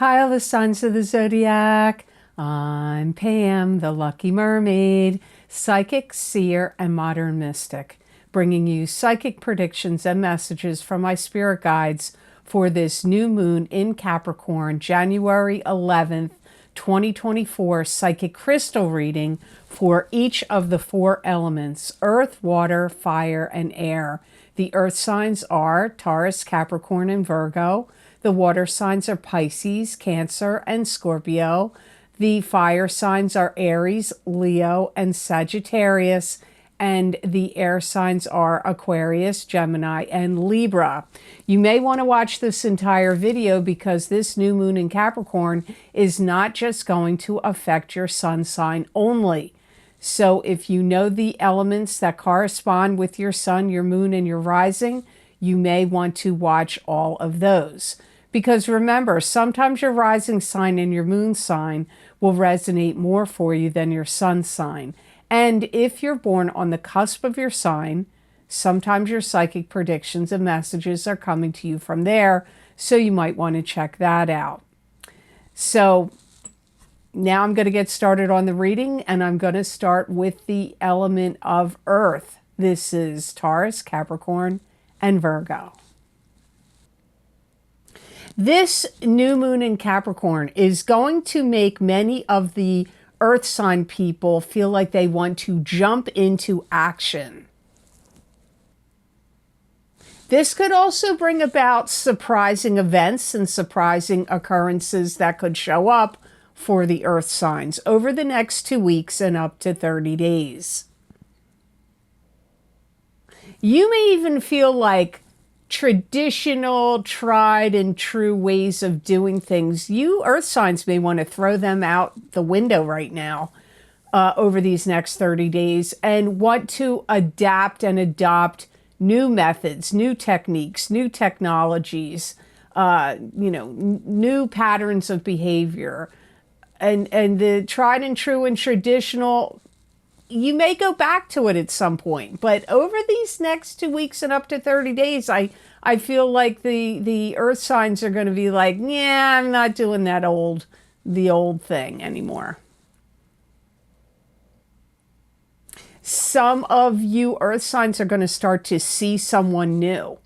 Hi, all the signs of the zodiac. I'm Pam, the Lucky Mermaid, psychic, seer, and modern mystic, bringing you psychic predictions and messages from my spirit guides for this new moon in Capricorn, January 11th, 2024 psychic crystal reading for each of the four elements: earth, water, fire, and air. The earth signs are Taurus, Capricorn, and Virgo. The water signs are Pisces, Cancer, and Scorpio. The fire signs are Aries, Leo, and Sagittarius. And the air signs are Aquarius, Gemini, and Libra. You may want to watch this entire video because this new moon in Capricorn is not just going to affect your sun sign only. So if you know the elements that correspond with your sun, your moon, and your rising, you may want to watch all of those. Because remember, sometimes your rising sign and your moon sign will resonate more for you than your sun sign. And if you're born on the cusp of your sign, sometimes your psychic predictions and messages are coming to you from there, so you might want to check that out. So now I'm going to get started on the reading, and I'm going to start with the element of Earth. This is Taurus, Capricorn, and Virgo. This new moon in Capricorn is going to make many of the earth sign people feel like they want to jump into action. This could also bring about surprising events and surprising occurrences that could show up for the earth signs over the next 2 weeks and up to 30 days. You may even feel like traditional, tried and true ways of doing things, you earth signs may want to throw them out the window right now over these next 30 days and want to adapt and adopt new methods, new techniques, new technologies, new patterns of behavior. And the tried and true and traditional, you may go back to it at some point, but over these next 2 weeks and up to 30 days, I feel like the earth signs are going to be like, yeah, I'm not doing the old thing anymore. Some of you earth signs are going to start to see someone new.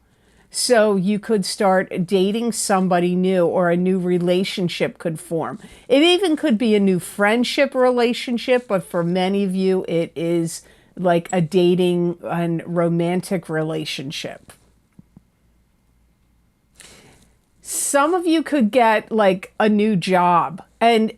So you could start dating somebody new, or a new relationship could form. It even could be a new friendship relationship, but for many of you, it is like a dating and romantic relationship. Some of you could get like a new job. And,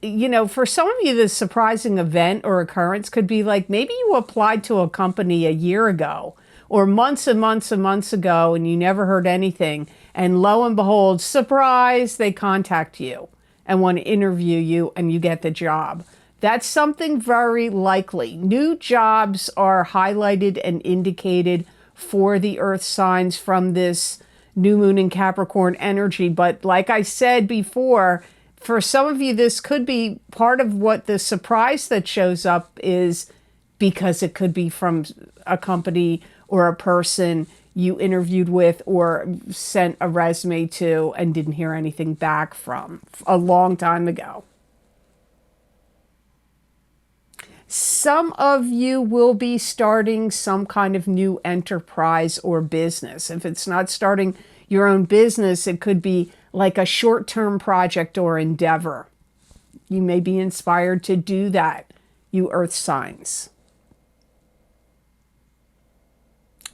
for some of you, this surprising event or occurrence could be like, maybe you applied to a company a year ago, or months and months and months ago, and you never heard anything. And lo and behold, surprise, they contact you and want to interview you, and you get the job. That's something very likely. New jobs are highlighted and indicated for the earth signs from this new moon in Capricorn energy. But like I said before, for some of you, this could be part of what the surprise that shows up is, because it could be from a company or a person you interviewed with or sent a resume to and didn't hear anything back from a long time ago. Some of you will be starting some kind of new enterprise or business. If it's not starting your own business, it could be like a short-term project or endeavor. You may be inspired to do that, you earth signs.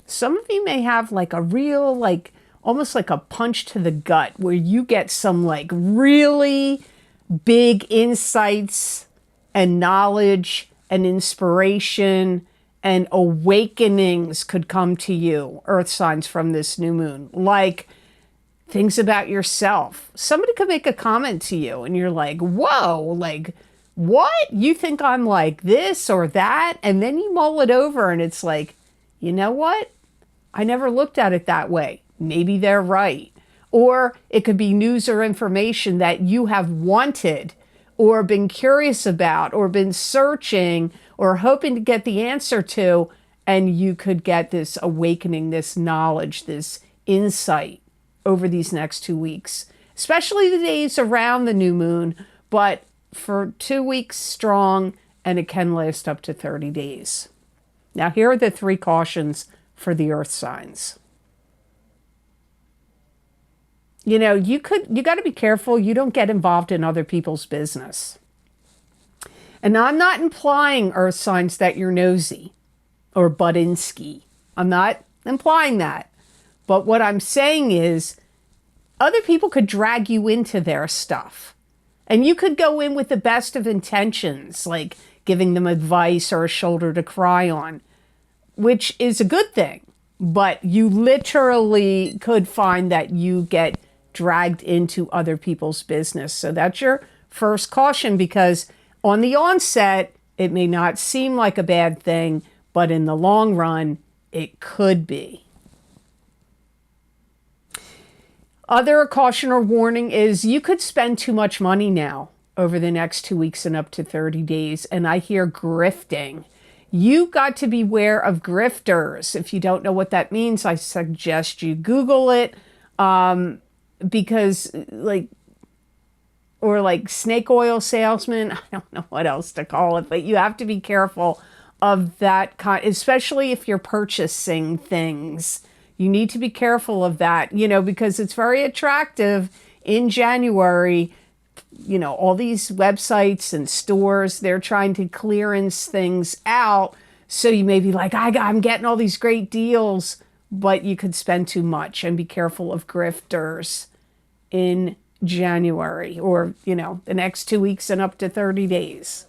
Some of you may have like a real, almost like a punch to the gut, where you get some like really big insights and knowledge and inspiration and awakenings could come to you, earth signs, from this new moon. Like things about yourself. Somebody could make a comment to you and you're like, whoa, like, what? You think I'm like this or that? And then you mull it over and it's like, you know what? I never looked at it that way. Maybe they're right. Or it could be news or information that you have wanted or been curious about or been searching or hoping to get the answer to, and you could get this awakening, this knowledge, this insight over these next 2 weeks. especially the days around the new moon, but for 2 weeks strong, and it can last up to 30 days. Now, here are the 3 cautions for the earth signs. You know, you got to be careful you don't get involved in other people's business. And I'm not implying, earth signs, that you're nosy or Budinsky. I'm not implying that. But what I'm saying is other people could drag you into their stuff. And you could go in with the best of intentions, like giving them advice or a shoulder to cry on, which is a good thing. But you literally could find that you get dragged into other people's business. So that's your first caution, because on the onset, it may not seem like a bad thing, but in the long run, it could be. Other caution or warning is you could spend too much money now over the next 2 weeks and up to 30 days. And I hear grifting. You got to beware of grifters. If you don't know what that means, I suggest you Google it. Because like snake oil salesman, I don't know what else to call it, but you have to be careful of that kind, especially if you're purchasing things. You need to be careful of that, you know, because it's very attractive in January. You know, all these websites and stores, they're trying to clearance things out. So you may be like, I'm getting all these great deals, but you could spend too much. And be careful of grifters in January, or, you know, the next 2 weeks and up to 30 days.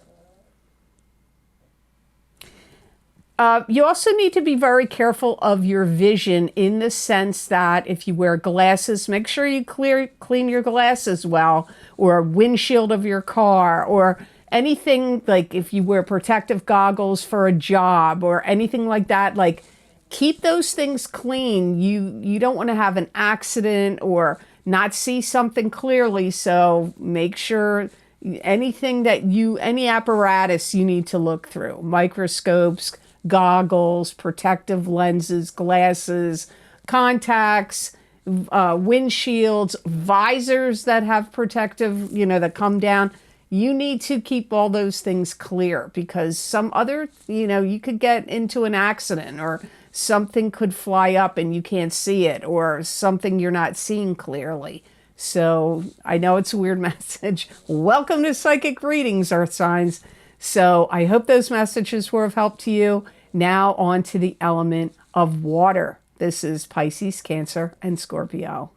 You also need to be very careful of your vision, in the sense that if you wear glasses, make sure you clean your glasses well, or a windshield of your car, or anything like if you wear protective goggles for a job or anything like that, like keep those things clean. You don't want to have an accident or not see something clearly. So make sure any apparatus you need to look through, microscopes, goggles, protective lenses, glasses, contacts, windshields, visors that have protective, you know, that come down. You need to keep all those things clear, because some other, you know, you could get into an accident, or something could fly up and you can't see it, or something you're not seeing clearly. So I know it's a weird message. Welcome to Psychic Readings, Earth Signs. So I hope those messages were of help to you. Now on to the element of water. This is Pisces, Cancer, and Scorpio.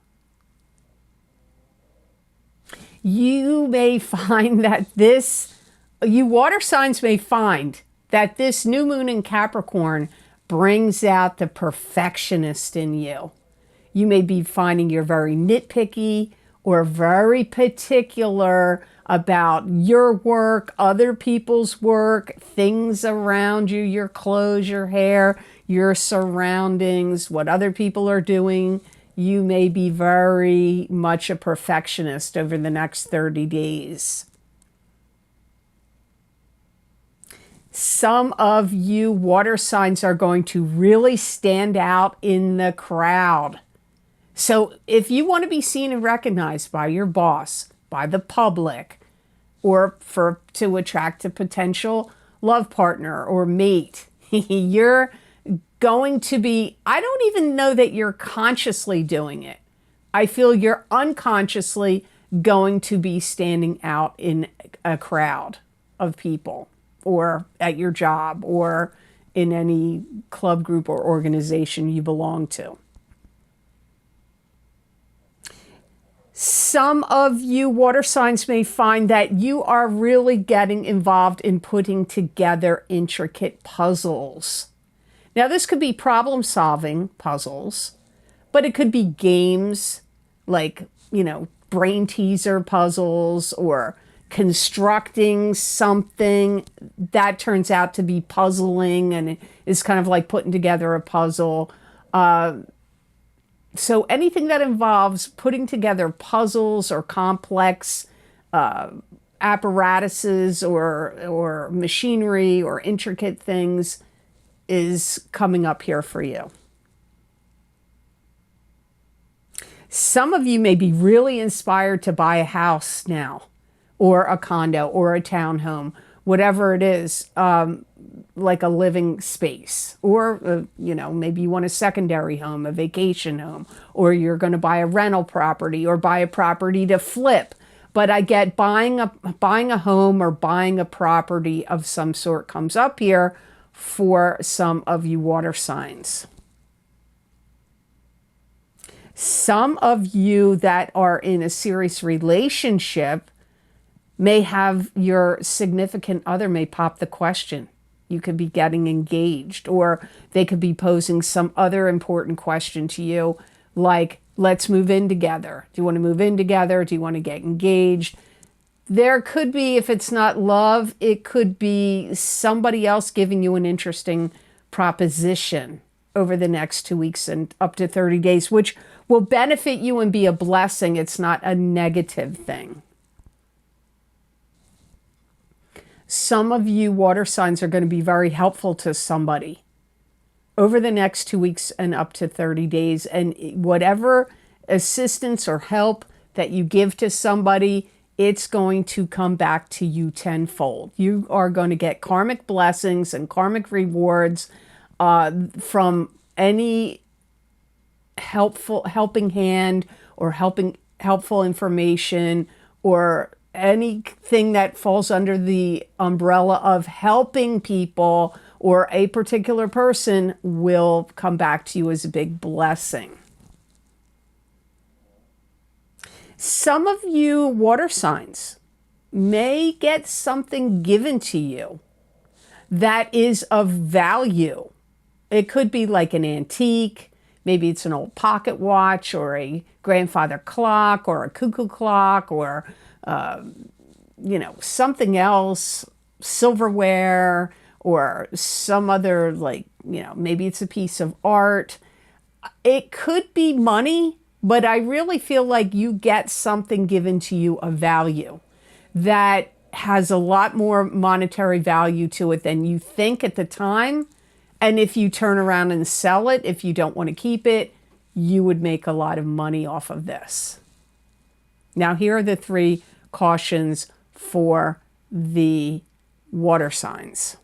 You may find that you water signs may find that this new moon in Capricorn brings out the perfectionist in you. You may be finding you're very nitpicky or very particular about your work, other people's work, things around you, your clothes, your hair, your surroundings, what other people are doing. You may be very much a perfectionist over the next 30 days. Some of you water signs are going to really stand out in the crowd. So if you want to be seen and recognized by your boss, by the public, or to attract a potential love partner or mate, you're going to be, I don't even know that you're consciously doing it. I feel you're unconsciously going to be standing out in a crowd of people, or at your job, or in any club, group, or organization you belong to. Some of you water signs may find that you are really getting involved in putting together intricate puzzles. Now, this could be problem-solving puzzles, but it could be games like, you know, brain teaser puzzles, or constructing something that turns out to be puzzling and it is kind of like putting together a puzzle. So anything that involves putting together puzzles or complex apparatuses or machinery or intricate things is coming up here for you. Some of you may be really inspired to buy a house now, or a condo, or a townhome, whatever it is, like a living space. Or, maybe you want a secondary home, a vacation home, or you're going to buy a rental property or buy a property to flip. But I get buying a home or buying a property of some sort comes up here for some of you water signs. Some of you that are in a serious relationship may have your significant other may pop the question. You could be getting engaged, or they could be posing some other important question to you, like, let's move in together. Do you want to move in together? Do you want to get engaged? There could be, if it's not love, it could be somebody else giving you an interesting proposition over the next 2 weeks and up to 30 days, which will benefit you and be a blessing. It's not a negative thing. Some of you water signs are going to be very helpful to somebody over the next 2 weeks and up to 30 days. And whatever assistance or help that you give to somebody, it's going to come back to you tenfold. You are going to get karmic blessings and karmic rewards from any helping hand or helpful information, or anything that falls under the umbrella of helping people or a particular person will come back to you as a big blessing. Some of you water signs may get something given to you that is of value. It could be like an antique. Maybe it's an old pocket watch, or a grandfather clock, or a cuckoo clock, or something else, silverware, or some other, maybe it's a piece of art. It could be money, but I really feel like you get something given to you of value that has a lot more monetary value to it than you think at the time. And if you turn around and sell it, if you don't want to keep it, you would make a lot of money off of this. Now, here are the 3 cautions for the water signs.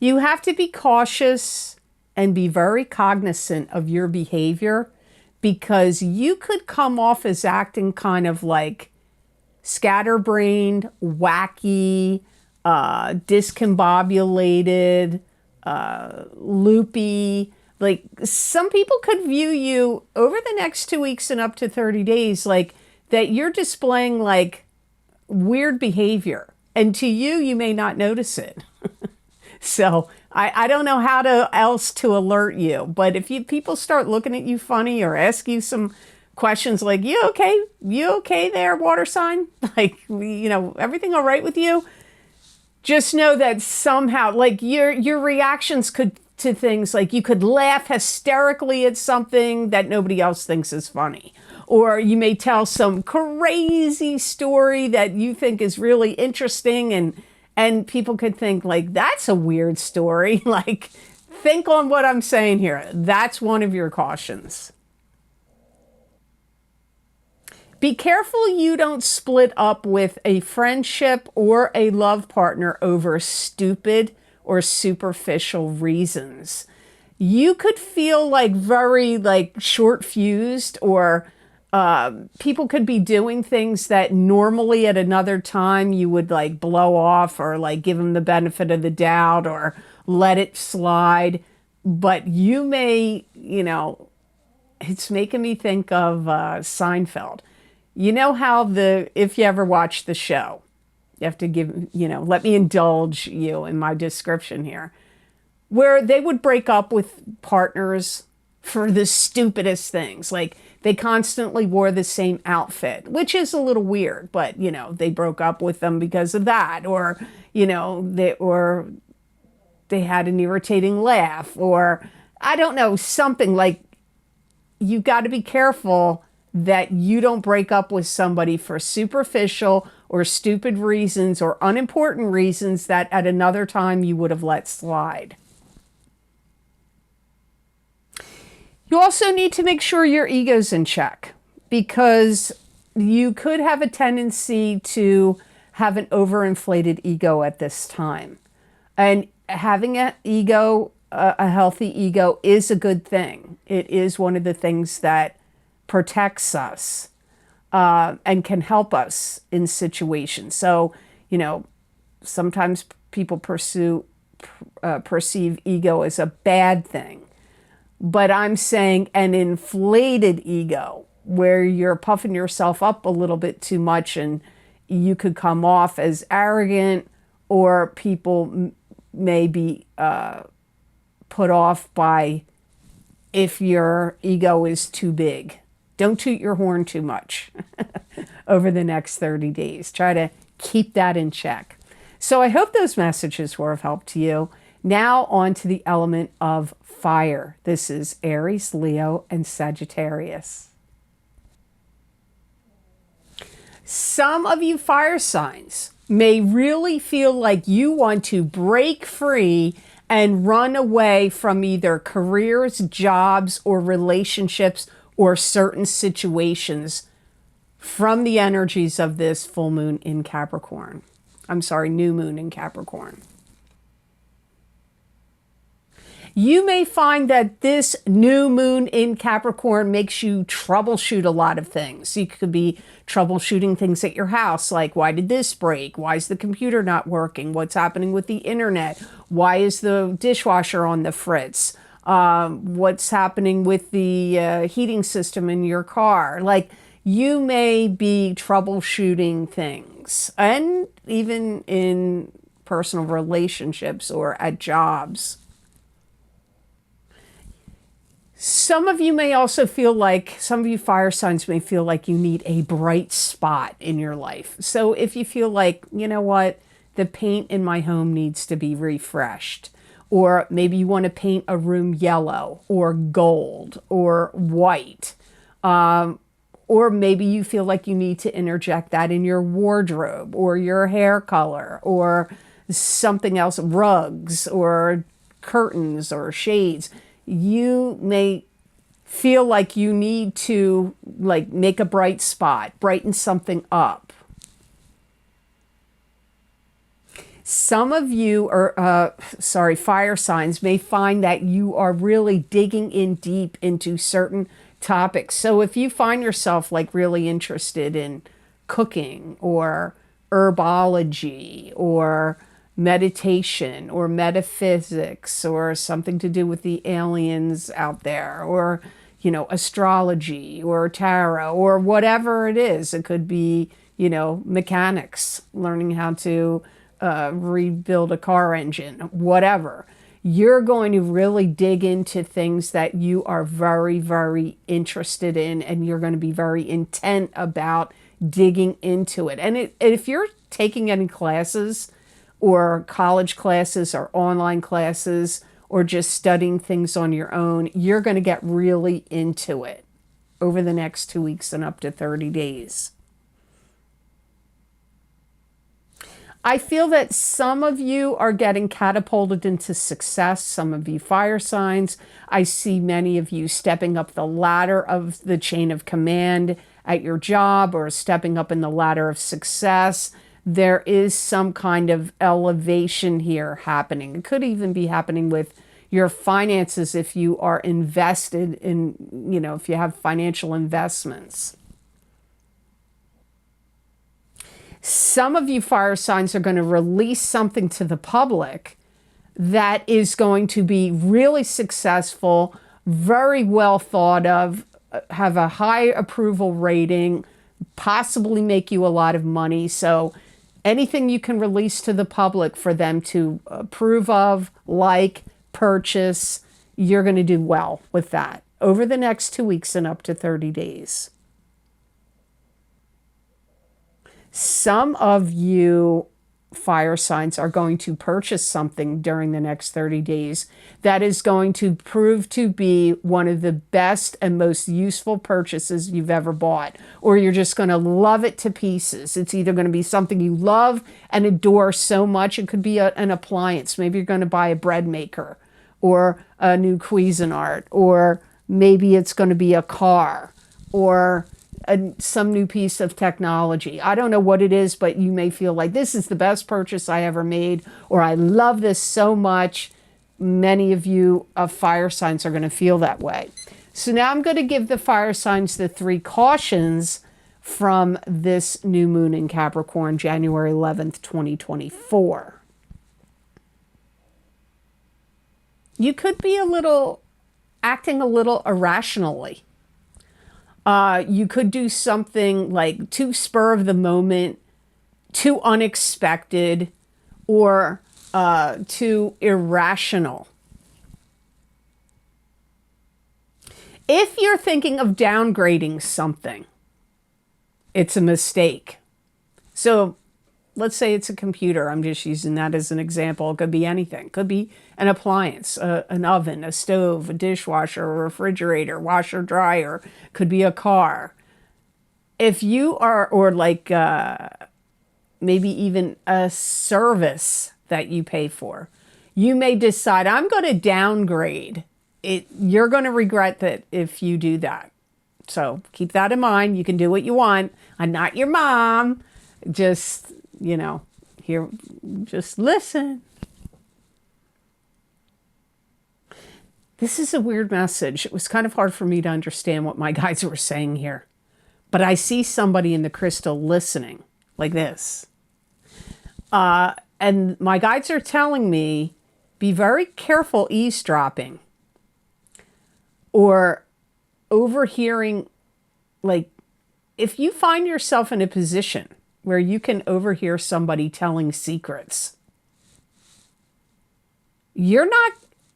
You have to be cautious and be very cognizant of your behavior, because you could come off as acting kind of like scatterbrained, wacky, discombobulated, loopy. Like, some people could view you over the next 2 weeks and up to 30 days like that you're displaying like weird behavior, and to you, you may not notice it. So I don't know how else to alert you, but if people start looking at you funny or ask you some questions like, you okay there, water sign? Like, everything all right with you? Just know that somehow, like, your reactions to things, like, you could laugh hysterically at something that nobody else thinks is funny. Or you may tell some crazy story that you think is really interesting, and people could think, like, that's a weird story. Like, think on what I'm saying here. That's one of your cautions. Be careful you don't split up with a friendship or a love partner over stupid or superficial reasons. You could feel like very short-fused, or people could be doing things that normally at another time you would like blow off, or like give them the benefit of the doubt, or let it slide. But you may, it's making me think of Seinfeld. You know how if you ever watch the show, you have to give, let me indulge you in my description here, where they would break up with partners for the stupidest things. Like, they constantly wore the same outfit, which is a little weird, but, they broke up with them because of that. Or, they had an irritating laugh, or I don't know, something. Like, you got to be careful that you don't break up with somebody for superficial or stupid reasons or unimportant reasons that at another time you would have let slide. You also need to make sure your ego's in check, because you could have a tendency to have an overinflated ego at this time. And having an ego, a healthy ego, is a good thing. It is one of the things that protects us and can help us in situations. So, sometimes people perceive ego as a bad thing. But I'm saying an inflated ego, where you're puffing yourself up a little bit too much and you could come off as arrogant, or people may be put off by if your ego is too big. Don't toot your horn too much over the next 30 days. Try to keep that in check. So I hope those messages were of help to you. Now on to the element of fire. This is Aries, Leo, and Sagittarius. Some of you fire signs may really feel like you want to break free and run away from either careers, jobs, or relationships, or certain situations from the energies of this full moon in Capricorn. I'm sorry, new moon in Capricorn. You may find that this new moon in Capricorn makes you troubleshoot a lot of things. You could be troubleshooting things at your house, like, why did this break? Why is the computer not working? What's happening with the internet? Why is the dishwasher on the fritz? What's happening with the heating system in your car? Like, you may be troubleshooting things, and even in personal relationships or at jobs. Some of you may also feel like, some of you fire signs may feel like you need a bright spot in your life. So if you feel like, you know what, the paint in my home needs to be refreshed, or maybe you want to paint a room yellow or gold or white, or maybe you feel like you need to interject that in your wardrobe or your hair color or something else, rugs or curtains or shades. You may feel like you need to make a bright spot, brighten something up. Some of you fire signs may find that you are really digging in deep into certain topics. So if you find yourself really interested in cooking or herbology or meditation or metaphysics or something to do with the aliens out there, or astrology or tarot or whatever it is. It could be mechanics, learning how to rebuild a car engine, whatever. You're going to really dig into things that you are very, very interested in, and you're going to be very intent about digging into it. And if you're taking any classes or college classes or online classes or just studying things on your own, you're going to get really into it over the next 2 weeks and up to 30 days. I feel that some of you are getting catapulted into success, some of you fire signs. I see many of you stepping up the ladder of the chain of command at your job, or stepping up in the ladder of success. There is some kind of elevation here happening. It could even be happening with your finances if you are invested in, if you have financial investments. Some of you fire signs are going to release something to the public that is going to be really successful, very well thought of, have a high approval rating, possibly make you a lot of money. So anything you can release to the public for them to approve of, purchase, you're going to do well with that over the next 2 weeks and up to 30 days. Some of you fire signs are going to purchase something during the next 30 days that is going to prove to be one of the best and most useful purchases you've ever bought, or you're just going to love it to pieces. It's either going to be something you love and adore so much. It could be an appliance. Maybe you're going to buy a bread maker or a new Cuisinart or Maybe it's going to be a car or some new piece of technology. I don't know what it is, but you may feel like this is the best purchase I ever made, or I love this so much. Many of you fire signs are going to feel that way. So now I'm going to give the fire signs the 3 cautions from this new moon in Capricorn, January 11th, 2024. You could be acting a little irrationally. You could do something like too spur of the moment, too unexpected, or too irrational. If you're thinking of downgrading something, it's a mistake. So let's say it's a computer. I'm just using that as an example. It could be anything. It could be an appliance, an oven, a stove, a dishwasher, a refrigerator, washer, dryer. It could be a car. If you are, or like maybe even a service that you pay for, you may decide, I'm going to downgrade it. You're going to regret that if you do that. So keep that in mind. You can do what you want. I'm not your mom. Just, here, just listen. This is a weird message. It was kind of hard for me to understand what my guides were saying here. But I see somebody in the crystal listening like this. And my guides are telling me, be very careful eavesdropping or overhearing. Like, if you find yourself in a position where you can overhear somebody telling secrets,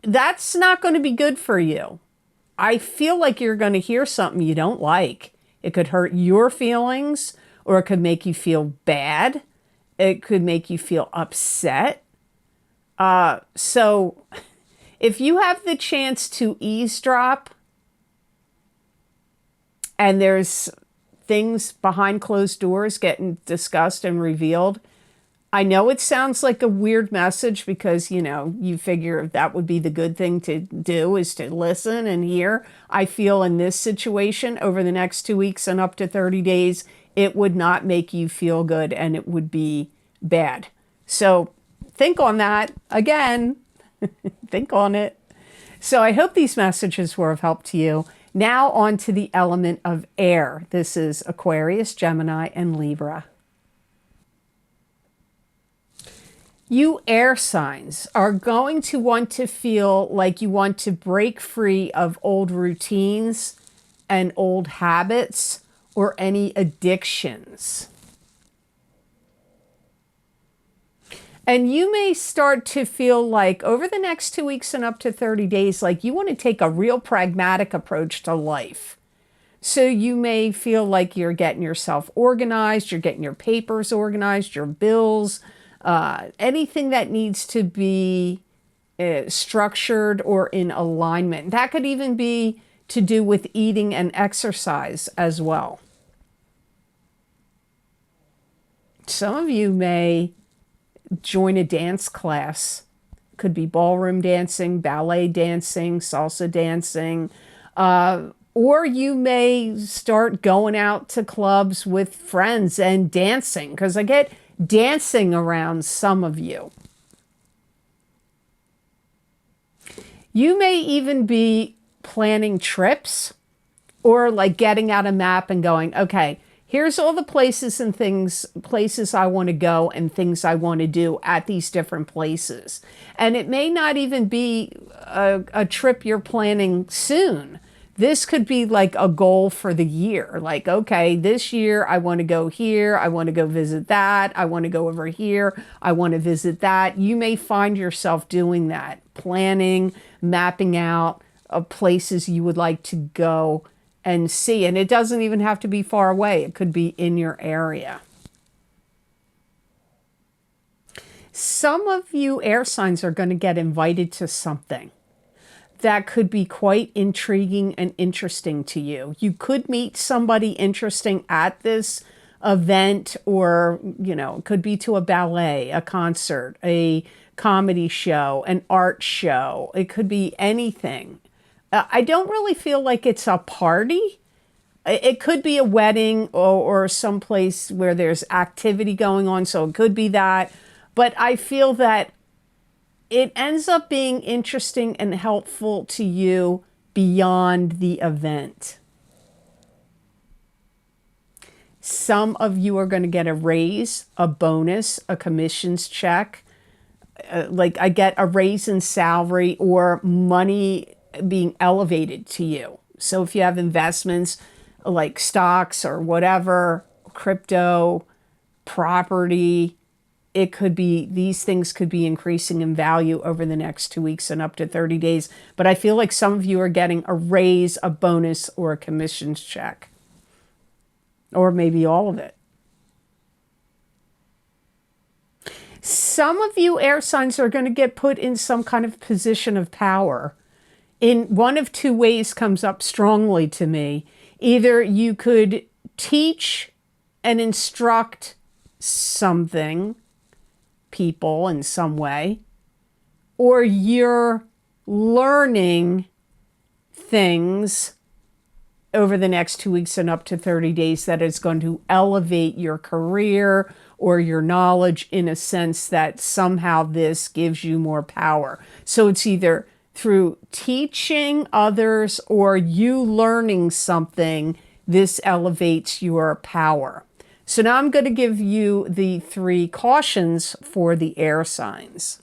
that's not going to be good for you. I feel like you're going to hear something you don't like. It could hurt your feelings, or it could make you feel bad. It could make you feel upset. So if you have the chance to eavesdrop and there's things behind closed doors getting discussed and revealed, I know it sounds like a weird message because, you figure that would be the good thing to do, is to listen and hear. I feel in this situation over the next 2 weeks and up to 30 days, it would not make you feel good and it would be bad. So think on that again. Think on it. So I hope these messages were of help to you. Now on to the element of air. This is Aquarius, Gemini, and Libra. You air signs are going to want to feel like you want to break free of old routines and old habits or any addictions. And you may start to feel like over the next 2 weeks and up to 30 days, like you want to take a real pragmatic approach to life. So you may feel like you're getting yourself organized, you're getting your papers organized, your bills, anything that needs to be structured or in alignment. That could even be to do with eating and exercise as well. Some of you may join a dance class. Could be ballroom dancing, ballet dancing, salsa dancing, or you may start going out to clubs with friends and dancing, because I get dancing around some of you. You may even be planning trips or like getting out a map and going, okay, here's all the places and places I want to go and things I want to do at these different places. And it may not even be a trip you're planning soon. This could be like a goal for the year. Like, okay, this year I want to go here. I want to go visit that. I want to go over here. I want to visit that. You may find yourself doing that, planning, mapping out places you would like to go and see. And it doesn't even have to be far away. It could be in your area. Some of you air signs are going to get invited to something that could be quite intriguing and interesting to you. You could meet somebody interesting at this event, or, it could be to a ballet, a concert, a comedy show, an art show. It could be anything. I don't really feel like it's a party. It could be a wedding or someplace where there's activity going on, so it could be that. But I feel that it ends up being interesting and helpful to you beyond the event. Some of you are going to get a raise, a bonus, a commissions check. Like I get a raise in salary or money being elevated to you. So if you have investments like stocks or whatever, crypto, property, it could be, these things could be increasing in value over the next 2 weeks and up to 30 days. But I feel like some of you are getting a raise, a bonus, or a commissions check. Or maybe all of it. Some of you air signs are going to get put in some kind of position of power. In one of two ways comes up strongly to me. Either you could teach and instruct something, people in some way, or you're learning things over the next 2 weeks and up to 30 days that is going to elevate your career or your knowledge in a sense that somehow this gives you more power. So it's either through teaching others or you learning something, this elevates your power. So now I'm going to give you the 3 cautions for the air signs.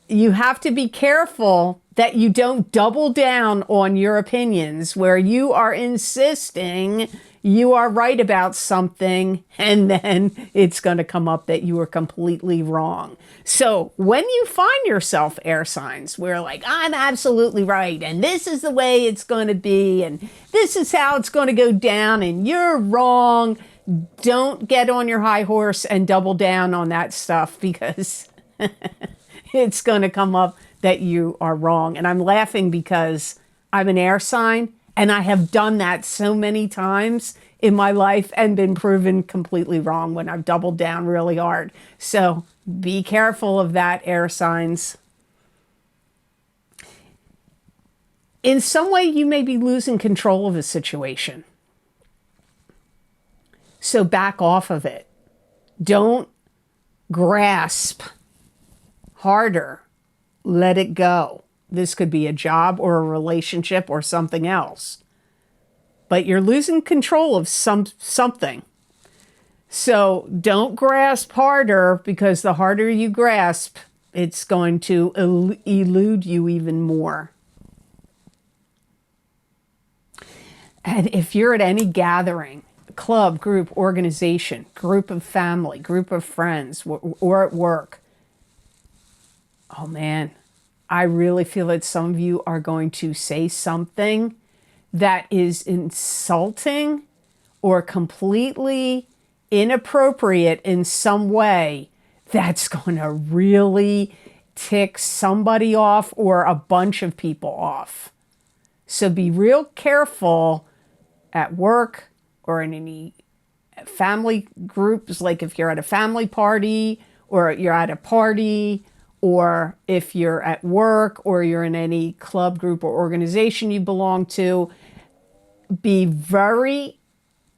You have to be careful that you don't double down on your opinions where you are insisting you are right about something and then it's going to come up that you were completely wrong. So when you find yourself, air signs, where like, I'm absolutely right and this is the way it's going to be and this is how it's going to go down and you're wrong, don't get on your high horse and double down on that stuff because it's going to come up that you are wrong. And I'm laughing because I'm an air sign and I have done that so many times in my life and been proven completely wrong when I've doubled down really hard. So be careful of that, air signs. In some way, you may be losing control of a situation. So back off of it. Don't grasp harder. Let it go. This could be a job or a relationship or something else. But you're losing control of something. So don't grasp harder because the harder you grasp, it's going to elude you even more. And if you're at any gathering, club, group, organization, group of family, group of friends, or at work, oh man, I really feel that some of you are going to say something that is insulting or completely inappropriate in some way that's going to really tick somebody off or a bunch of people off. So be real careful at work or in any family groups, like if you're at a family party or you're at a party, or if you're at work or you're in any club, group, or organization you belong to, be very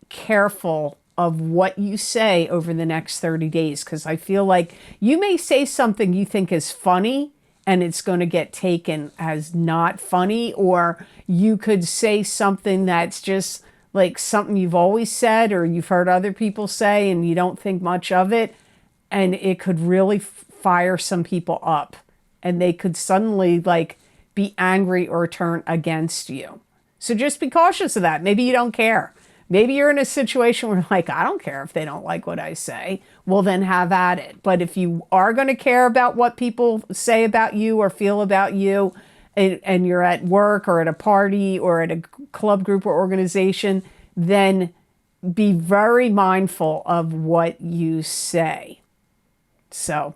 careful of what you say over the next 30 days. Because I feel like you may say something you think is funny and it's going to get taken as not funny. Or you could say something that's just like something you've always said or you've heard other people say and you don't think much of it. And it could really fire some people up and they could suddenly like be angry or turn against you. So just be cautious of that. Maybe you don't care. Maybe you're in a situation where like, I don't care if they don't like what I say. Well, then have at it. But if you are going to care about what people say about you or feel about you, and you're at work or at a party or at a club, group, or organization, then be very mindful of what you say. So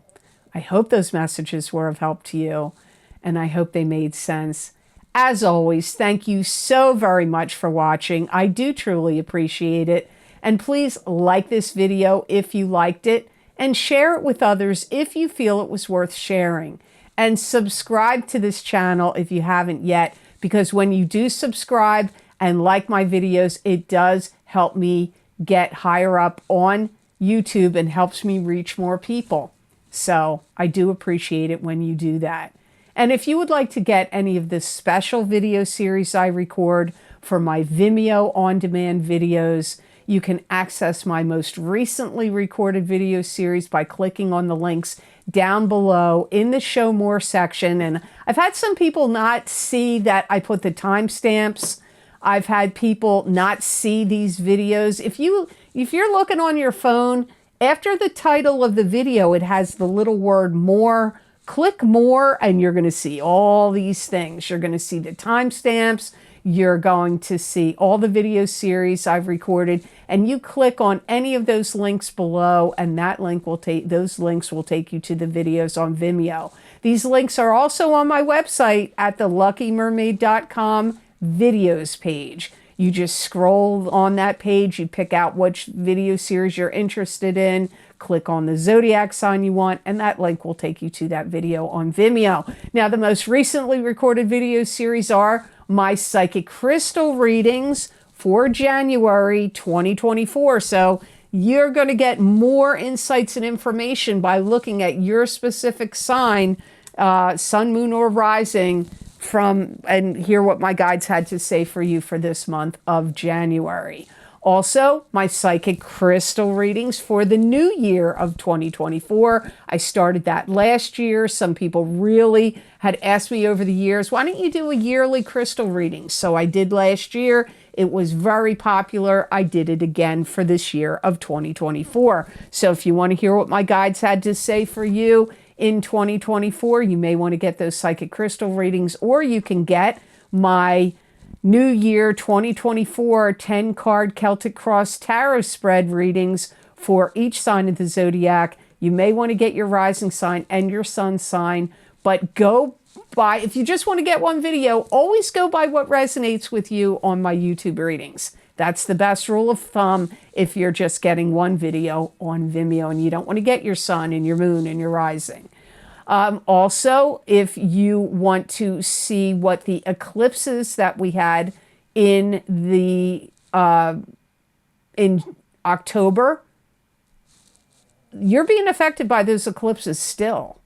I hope those messages were of help to you, and I hope they made sense. As always, thank you so very much for watching. I do truly appreciate it. And please like this video if you liked it, and share it with others if you feel it was worth sharing. And subscribe to this channel if you haven't yet, because when you do subscribe and like my videos, it does help me get higher up on YouTube and helps me reach more people. So I do appreciate it when you do that. And if you would like to get any of this special video series I record for my Vimeo on-demand videos, you can access my most recently recorded video series by clicking on the links down below in the Show More section. And I've had some people not see that I put the timestamps. I've had people not see these videos. If you're looking on your phone, after the title of the video, it has the little word more. Click more and you're going to see all these things. You're going to see the timestamps. You're going to see all the video series I've recorded, and you click on any of those links below and those links will take you to the videos on Vimeo. These links are also on my website at the luckymermaid.com videos page. You just scroll on that page, you pick out which video series you're interested in, click on the zodiac sign you want, and that link will take you to that video on Vimeo. Now, the most recently recorded video series are my psychic crystal readings for January 2024. So you're going to get more insights and information by looking at your specific sign, sun, moon, or rising, and hear what my guides had to say for you for this month of January. Also, my psychic crystal readings for the new year of 2024. I started that last year. Some people really had asked me over the years, why don't you do a yearly crystal reading? So I did last year. It was very popular. I did it again for this year of 2024. So if you want to hear what my guides had to say for you in 2024, you may want to get those psychic crystal readings, or you can get my New Year 2024 10-card Celtic Cross Tarot spread readings for each sign of the zodiac. You may want to get your rising sign and your sun sign, but if you just want to get one video, always go by what resonates with you on my YouTube readings. That's the best rule of thumb if you're just getting one video on Vimeo and you don't want to get your sun and your moon and your rising. Also, if you want to see what the eclipses that we had in October, you're being affected by those eclipses still.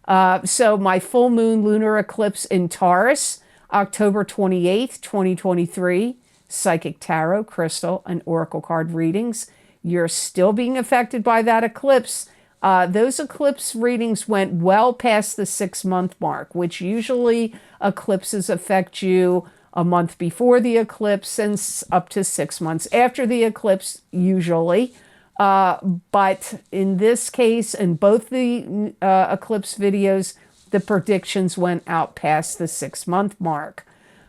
So my full moon lunar eclipse in Taurus, October 28th, 2023, psychic tarot, crystal, and oracle card readings. You're still being affected by that eclipse. Those eclipse readings went well past the 6-month mark, which usually eclipses affect you a month before the eclipse and up to 6 months after the eclipse, usually. But in this case, in both the eclipse videos, the predictions went out past the 6-month mark.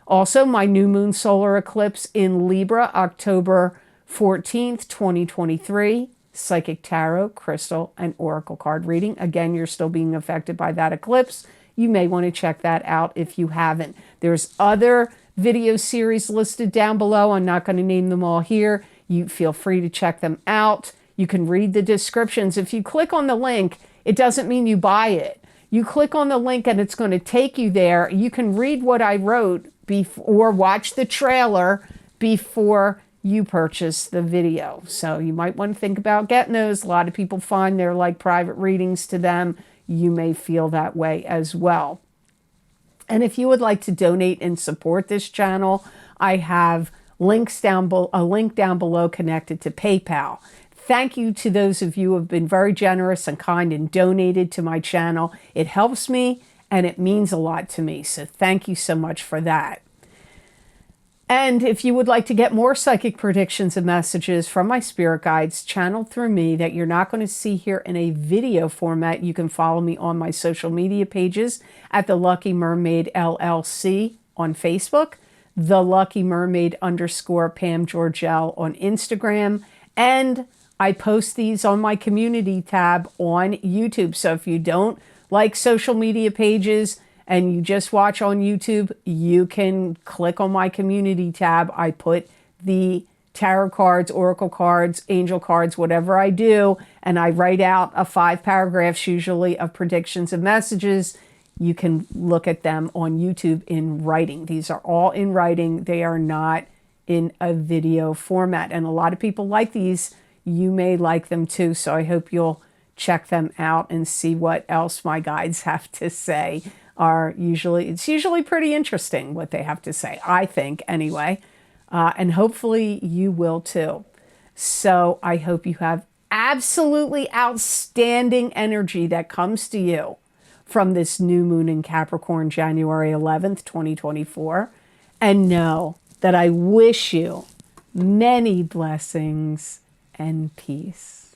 Also, my new moon solar eclipse in Libra, October 14th, 2023. Psychic tarot, crystal, and oracle card reading. Again, you're still being affected by that eclipse. You may want to check that out if you haven't. There's other video series listed down below. I'm not going to name them all here. You feel free to check them out. You can read the descriptions. If you click on the link, it doesn't mean you buy it. You click on the link and it's going to take you there. You can read what I wrote or watch the trailer before you purchase the video. So you might want to think about getting those. A lot of people find they're like private readings to them. You may feel that way as well. And if you would like to donate and support this channel, I have a link down below connected to PayPal. Thank you to those of you who have been very generous and kind and donated to my channel. It helps me and it means a lot to me. So thank you so much for that. And if you would like to get more psychic predictions and messages from my spirit guides channeled through me that you're not going to see here in a video format, you can follow me on my social media pages at the Lucky Mermaid LLC on Facebook, the Lucky Mermaid _ Pam Georgel on Instagram, and I post these on my community tab on YouTube. So if you don't like social media pages and you just watch on YouTube, you can click on my community tab. I put the tarot cards, oracle cards, angel cards, whatever I do, and I write out a 5 paragraphs usually of predictions and messages. You can look at them on YouTube in writing. These are all in writing. They are not in a video format. And a lot of people like these. You may like them too. So I hope you'll check them out and see what else my guides have to say. It's usually pretty interesting what they have to say, I think, anyway. And hopefully you will too. So I hope you have absolutely outstanding energy that comes to you from this new moon in Capricorn, January 11th, 2024. And know that I wish you many blessings and peace.